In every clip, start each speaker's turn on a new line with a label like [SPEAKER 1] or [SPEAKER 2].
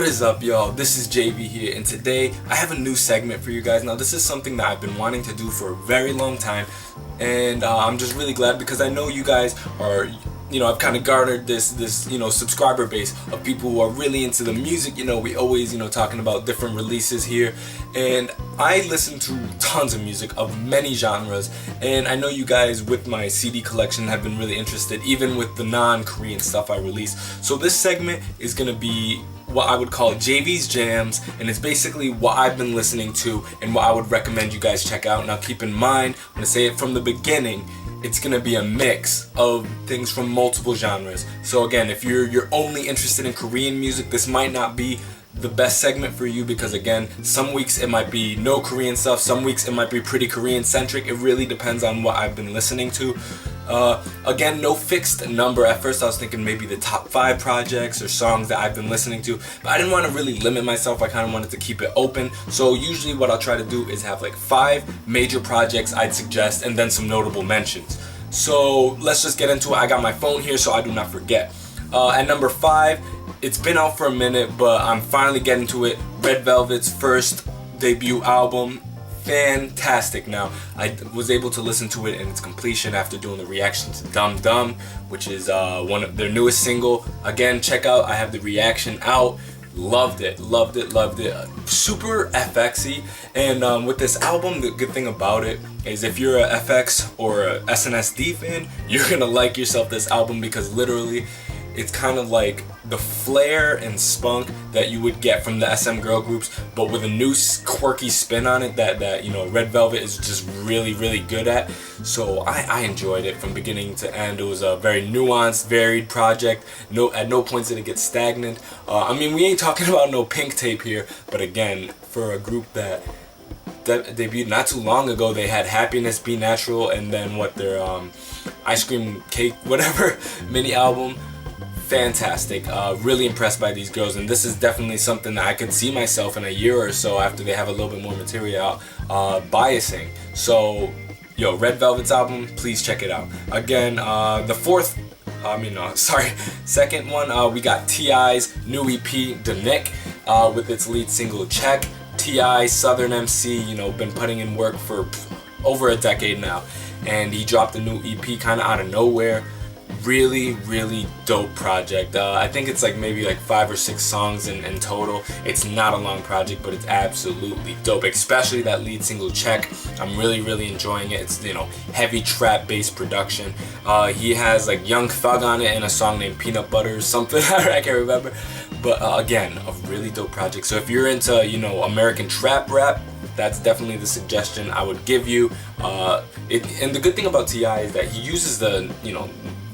[SPEAKER 1] is up, y'all? This is JV here, and today I have a new segment for you guys. Now, this is something that I've been wanting to do for a very long time, and I'm just really glad because I know you guys are, I've kind of garnered this subscriber base of people who are really into the music. We always, talking about different releases here, and I listen to tons of music of many genres, and I know you guys with my CD collection have been really interested, even with the non-Korean stuff I release. So this segment is gonna be what I would call JV's Jams, and it's basically what I've been listening to and what I would recommend you guys check out. Now keep in mind, I'm gonna say it from the beginning, it's gonna be a mix of things from multiple genres. So again, if you're only interested in Korean music, this might not be the best segment for you, because again, some weeks it might be no Korean stuff, some weeks it might be pretty Korean centric. It really depends on what I've been listening to. Again, no fixed number. At first I was thinking maybe the top 5 projects or songs that I've been listening to, but I didn't want to really limit myself. I kind of wanted to keep it open. So usually what I'll try to do is have like 5 major projects I'd suggest and then some notable mentions. So let's just get into it. I got my phone here so I do not forget. At number 5, it's been out for a minute, but I'm finally getting to it. Red Velvet's first debut album. Fantastic. Now, I was able to listen to it in its completion after doing the reaction to Dum Dum, which is one of their newest single. Again, check out, I have the reaction out. Loved it. Super FXy, and with this album, the good thing about it is if you're a FX or a SNSD fan, you're gonna like yourself this album, because literally it's kind of like the flair and spunk that you would get from the SM girl groups, but with a new quirky spin on it that Red Velvet is just really good at. So I enjoyed it from beginning to end. It was a very nuanced, varied project. At no points did it get stagnant. We ain't talking about no Pink tape here, but again, for a group that debuted not too long ago, they had Happiness, Be Natural, and then their Ice Cream Cake, whatever, mini album. Fantastic. Really impressed by these girls, and this is definitely something that I could see myself in a year or so after they have a little bit more material out, biasing. So Red Velvet's album, please check it out. Again, second one, we got T.I.'s new EP, Da Nick, with its lead single, Check. T.I., Southern MC, been putting in work for over a decade now, and he dropped a new EP kind of out of nowhere. Really dope project. I think it's maybe 5 or 6 songs in total. It's not a long project, but it's absolutely dope, especially that lead single, Check. I'm really enjoying it. It's heavy trap based production. He has Young Thug on it and a song named Peanut Butter or something. I can't remember, but again, a really dope project. So if you're into American trap rap, that's definitely the suggestion I would give you. And the good thing about T.I. is that he uses the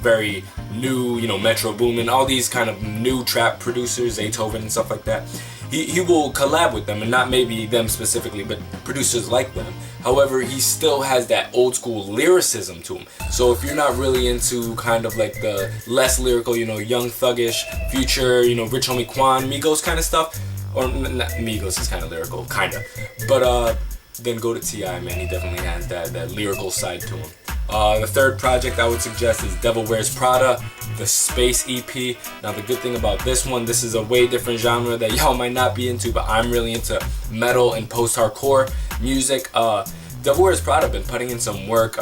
[SPEAKER 1] very new, Metro Boomin, all these kind of new trap producers, Beethoven and stuff like that. He will collab with them, and not maybe them specifically, but producers like them. However, he still has that old school lyricism to him. So if you're not really into kind of the less lyrical, Young Thuggish, Future, Rich Homie Quan, Migos kind of stuff, or not Migos is kind of lyrical, kind of, but then go to T.I., man. He definitely has that lyrical side to him. The third project I would suggest is Devil Wears Prada, the Space EP. Now the good thing about this one, this is a way different genre that y'all might not be into, but I'm really into metal and post-hardcore music. Devil Wears Prada been putting in some work.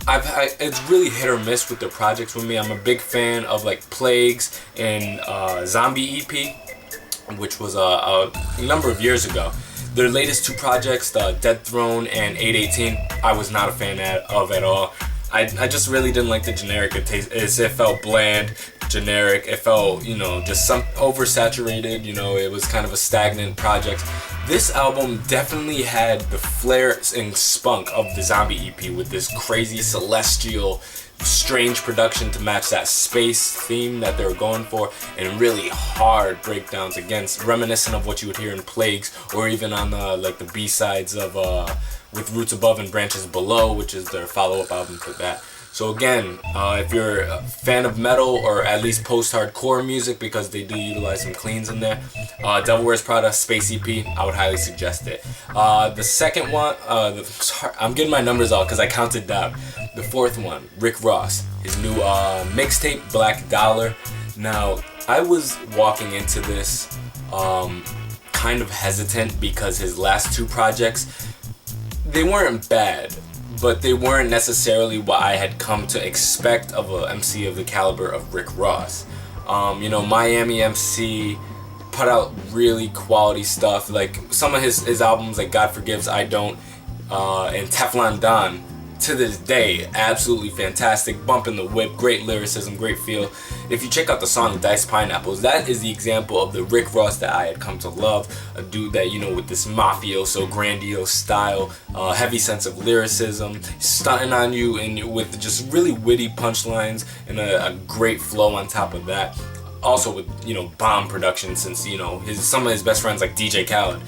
[SPEAKER 1] It's really hit or miss with their projects with me. I'm a big fan of Plagues and Zombie EP, which was a number of years ago. Their latest 2 projects, Dead Throne and 818, I was not a fan of at all. I just really didn't like the generic taste. It felt bland, generic. It felt, just some oversaturated. It was kind of a stagnant project. This album definitely had the flair and spunk of the Zombie EP with this crazy celestial, strange production to match that space theme that they were going for, and really hard breakdowns, against reminiscent of what you would hear in Plagues, or even on the B-sides of with Roots Above and Branches Below, which is their follow-up album to that. So again, if you're a fan of metal or at least post-hardcore music, because they do utilize some cleans in there, Devil Wears Prada, Space EP, I would highly suggest it. The second one, I'm getting my numbers all because I counted down. The fourth one, Rick Ross, his new mixtape, Black Dollar. Now, I was walking into this kind of hesitant because his last two projects, they weren't bad, but they weren't necessarily what I had come to expect of a MC of the caliber of Rick Ross. Miami MC put out really quality stuff. Like some of his albums, like God Forgives, I Don't, and Teflon Don, to this day, absolutely fantastic. Bumping the whip, great lyricism, great feel. If you check out the song Diced Pineapples, that is the example of the Rick Ross that I had come to love. A dude that, with this mafioso, grandiose style, heavy sense of lyricism, stunting on you, and with just really witty punchlines and a great flow on top of that. Also with, bomb production, since, some of his best friends like DJ Khaled,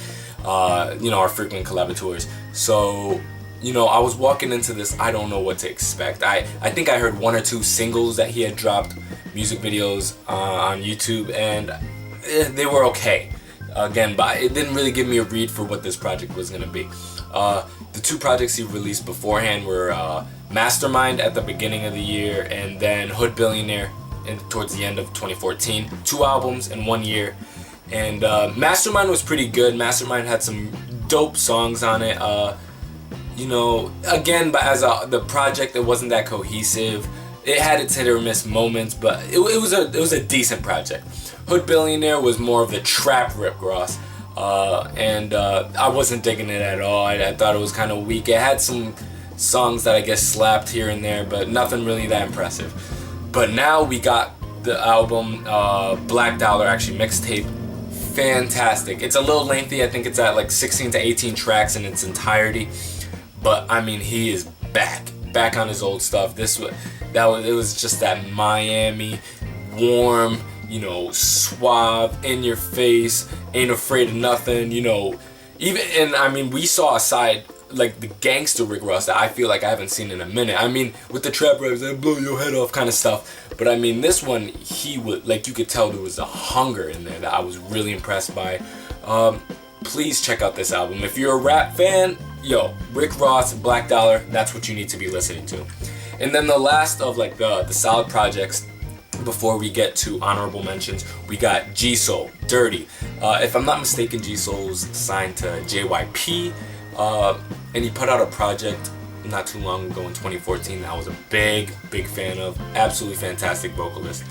[SPEAKER 1] are frequent collaborators. So, I was walking into this, I don't know what to expect. I think I heard one or two singles that he had dropped, music videos on YouTube, and they were okay. Again, but it didn't really give me a read for what this project was going to be. The two projects he released beforehand were Mastermind at the beginning of the year, and then Hood Billionaire towards the end of 2014. 2 albums in 1 year. And Mastermind was pretty good. Mastermind had some dope songs on it. Again, but as the project, it wasn't that cohesive. It had its hit or miss moments, but it was a decent project. Hood Billionaire was more of the trap Rick Ross, and I wasn't digging it at all. I thought it was kind of weak. It had some songs that I guess slapped here and there, but nothing really that impressive. But now we got the album Black Dollar, actually mixtape. Fantastic. It's a little lengthy. I think it's at like 16 to 18 tracks in its entirety. But I mean, he is back on his old stuff. It was just that Miami, warm, suave, in your face, ain't afraid of nothing, we saw a side like the gangster Rick Ross that I feel like I haven't seen in a minute. I mean, with the trap raps and blow your head off kind of stuff. But I mean, this one, he would, like, you could tell there was a hunger in there that I was really impressed by. Please check out this album. If you're a rap fan, Rick Ross, Black Dollar, that's what you need to be listening to. And then the last of like the solid projects before we get to honorable mentions, we got G.Soul, Dirty. If I'm not mistaken, G.Soul's signed to JYP, and he put out a project not too long ago in 2014 that I was a big fan of. Absolutely fantastic vocalist.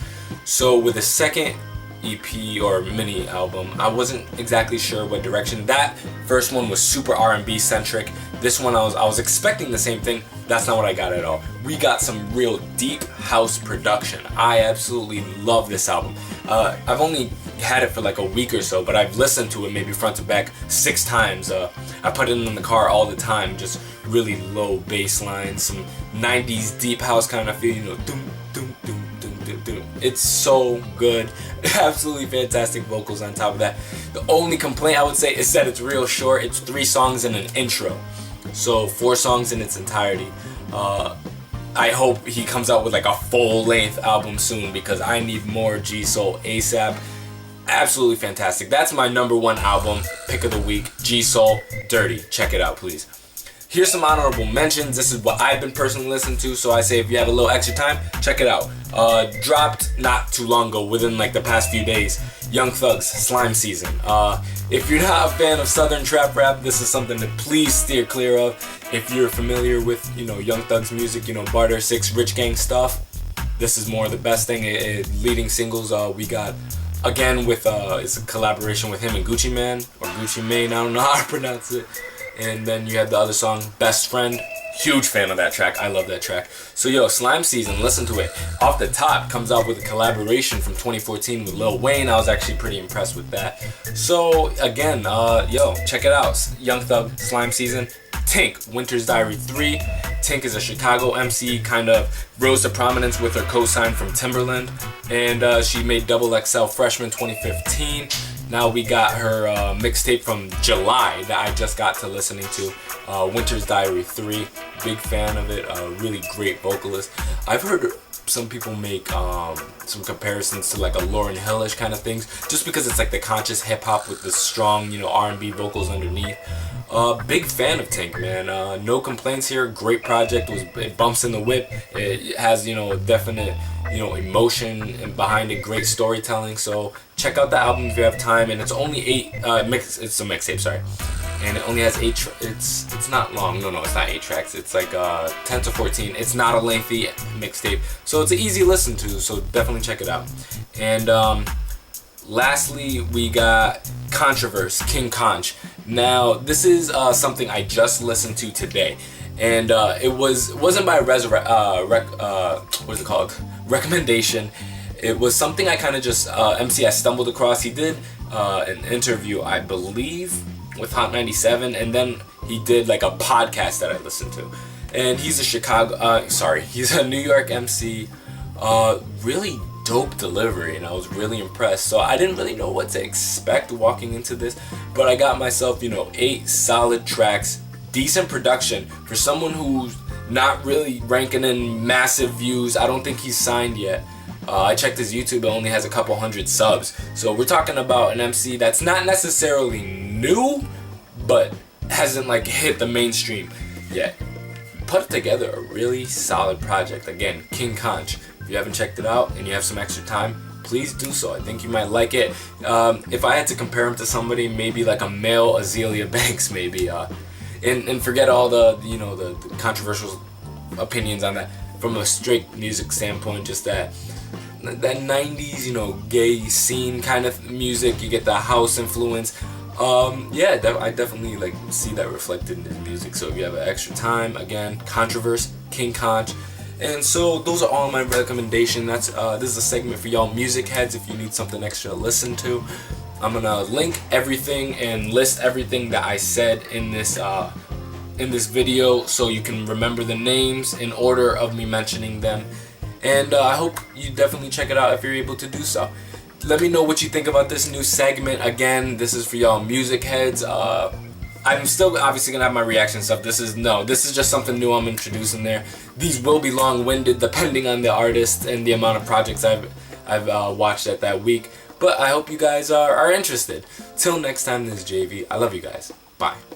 [SPEAKER 1] So with the second EP or mini album, I wasn't exactly sure what direction. That first one was super R&B centric. This one I was expecting the same thing. That's not what I got at all. We got some real deep house production. I absolutely love this album. I've only had it for like a week or so, but I've listened to it maybe front to back 6 times. I put it in the car all the time. Just really low bass lines, some 90s deep house kind of feel, doom, doom, doom, doom, doom, doom. It's so good. Absolutely fantastic vocals on top of that. The only complaint I would say is that it's real short. It's 3 songs and an intro. So 4 songs in its entirety. I hope he comes out with like a full-length album soon because I need more G.Soul ASAP. Absolutely fantastic. That's my number 1 album pick of the week. G.Soul, Dirty. Check it out, please. Here's some honorable mentions. This is what I've been personally listening to, so I say if you have a little extra time, check it out. Dropped not too long ago, within like the past few days, Young Thug's Slime Season. If you're not a fan of Southern Trap Rap, this is something to please steer clear of. If you're familiar with, Young Thug's music, Barter 6, Rich Gang stuff, this is more of the best thing. Leading singles, we got, again, with it's a collaboration with him and Gucci Mane, or Gucci Mane, I don't know how to pronounce it. And then you have the other song, Best Friend. Huge fan of that track. I love that track. So Slime Season, listen to it. Off the top, comes out with a collaboration from 2014 with Lil Wayne. I was actually pretty impressed with that. So again, check it out. Young Thug, Slime Season. Tink, Winter's Diary 3. Tink is a Chicago MC, kind of rose to prominence with her co-sign from Timberland. And she made Double XL Freshman 2015. Now we got her mixtape from July that I just got to listening to, Winter's Diary 3. Big fan of it, really great vocalist. I've heard some people make some comparisons to like a Lauryn Hill-ish kind of things, just because it's like the conscious hip hop with the strong, you know, R&B vocals underneath. Big fan of Tink, man. No complaints here. Great project. It bumps in the whip. It has, you know, a definite, you know, emotion behind it. Great storytelling. So check out the album if you have time. And it's only it's a mixtape, sorry. And it only has it's not long. No, it's not 8 tracks. It's like 10 to 14. It's not a lengthy mixtape. So it's an easy listen to. So definitely check it out. And lastly, we got Controverse, King Conch. Now, this is something I just listened to today, and it wasn't by recommendation. It was something I kind of just MC I stumbled across. He did an interview, I believe, with Hot 97, and then he did like a podcast that I listened to. And he's he's a New York MC. Really dope delivery, and I was really impressed. So I didn't really know what to expect walking into this, but I got myself, you know, 8 solid tracks, decent production for someone who's not really ranking in massive views. I don't think he's signed yet. I checked his YouTube, it only has a couple hundred subs. So we're talking about an MC that's not necessarily new, but hasn't like hit the mainstream yet. Put together a really solid project. Again, King Conch. If you haven't checked it out and you have some extra time, please do so. I think you might like it. If I had to compare him to somebody, maybe like a male Azealia Banks, maybe. And forget all the, you know, the controversial opinions on that. From a straight music standpoint, just that 90s, you know, gay scene kind of music. You get the house influence. Yeah, I definitely like see that reflected in his music. So if you have an extra time, again, Controverse, King Conch. And so those are all my recommendations. This is a segment for y'all music heads if you need something extra to listen to. I'm gonna link everything and list everything that I said in this video, so you can remember the names in order of me mentioning them. And I hope you definitely check it out if you're able to do so. Let me know what you think about this new segment. Again, this is for y'all music heads. I'm still obviously gonna have my reaction stuff. This is just something new I'm introducing there. These will be long-winded depending on the artist and the amount of projects I've watched that week. But I hope you guys are interested. Till next time, this is JV. I love you guys. Bye.